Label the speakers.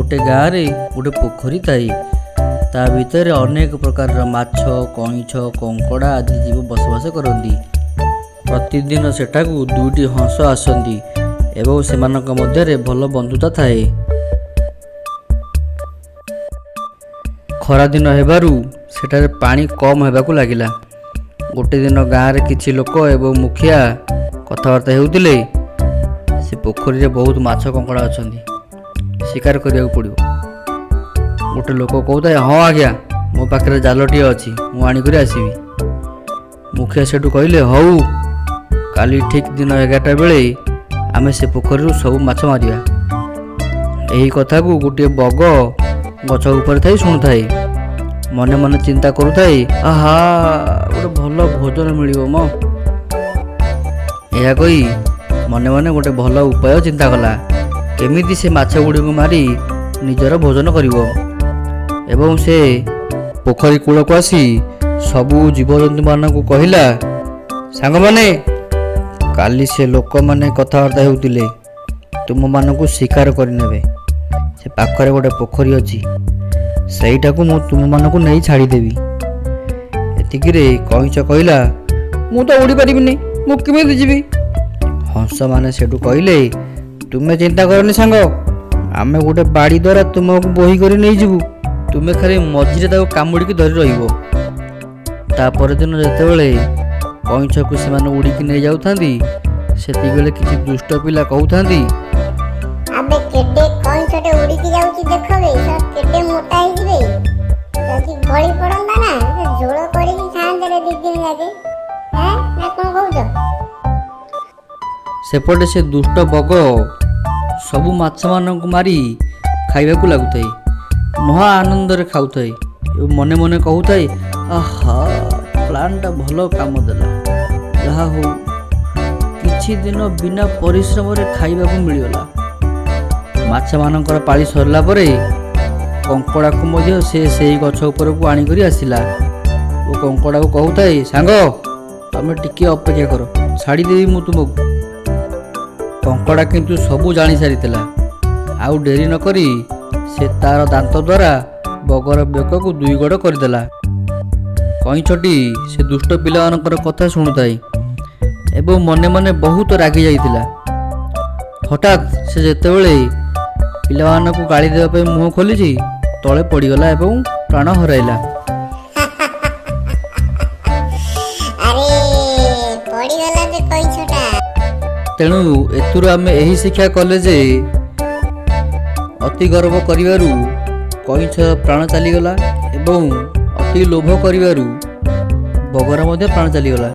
Speaker 1: गोटे गाँव में गोटे पोखरी थाए ता भितर अनेक प्रकार माछ कईछ कंकड़ा आदि जीव बसवास करती। प्रतिदिन सेठाकू दुईटी हंस आसती एवं सेमानक मध्यरे भल बंधुता थाए। खरा दिन हेबारु सेठारे पानी कम हेबाकू लागिला। गोटे दिन गाँव में किछि लोक एवं मुखिया कथबार्ता हेउतिले से पोखरी रे बहुत माछ कंकड़ा अछंती, शिकार करिया पड़ो। गोटे लोक कहता हाँ आज्ञा मो पाखे जालटी अच्छी मु आनिक आसबि। मुखिया सेठू कहले हऊ काली ठीक दिन 11टा बेले आमे से पोखरी सब माछ मारिया। यही कथा को गोटे बग गछ ऊपर थाई शुणुए मने मने चिंता करुए आहा गोटे भल भोजन मिलिबो म। यह कही मने मने गोटे भल उपाय चिंता कला केमिति से माछ गुड़ी को मारी निजर भोजन करिवो। एवं से पोखरी कूल को आसी सबू जीवजंतु मानक कहला सांग माने काली से लोक माने कथबार्ता हेउतिले तुम मानक शिकार करनेबे। से पाखरे गोटे पोखरी अछि सहीटाकू मु तुम मानक नहीं छाड़ीदेवी। एतिकिरे कईच कहला मु तो उड़ी पारिबिनी मु केमिति जीवी। हंस माने सेठू कहले तुमे चिंता करनी सांग आमे गोटे बाड़ी द्वारा तुमको बोही कर नहीं जीवु। तुमे खाली मझिरे ताको कामुड़ी धरी रहिबो। तापर दिन जेतेबेले कईछ को सेमाने उड़ीकी नहीं जाउथांती सेति बेले किछि दुष्ट पिला कहउथांती
Speaker 2: अबे केडे कईछटे उड़ीकी जाउची देखबे सब केडे मोटा ही जिवे जदी गळी पड़ंदा ना झोळ करिकी खांदे रे दी दिन लागे हैं ना कोन कहउछ।
Speaker 1: सेपटे से दुष्ट बग सबु माछ मानक मारी खाइबाकू लागुथाए महा आनंद रे खाउथाए मने मने कहउथाए आहा प्लांटा भल काम देला जहा हो किछि दिन बिना परिश्रम रे खाइबाकू मिलिगला। माछ मानकर पाली सरला परे कंकड़ा को मध्य से सेही गछ ऊपर को आनी करी आसिला ओ कंकड़ा को कहउथाए सांग तमे टिके अपेक्षा करो छाड़ी देवी मु तुमको। कंकड़ा किंतु सबू जानी सारीला आउ डेरी न करी से तार दांत द्वारा बगर बेक को दुई गड़ करदेला। कईछटी से दुष्ट पिला मानकर कथा शुणुताई एवं मने मने बहुत रागी जाइतिला। हठात से जेतेबेले पिला मानक गाली देवा पे मुंह खोली तले पड़ीगला एवं प्राण हराइला। तेणु एथुरु आमे एही शिक्षा कले जे अति गर्व करिवारु कईछ प्राण चलीगला एवं अति लोभ करिवारु बगर मध्य प्राण चलीगला।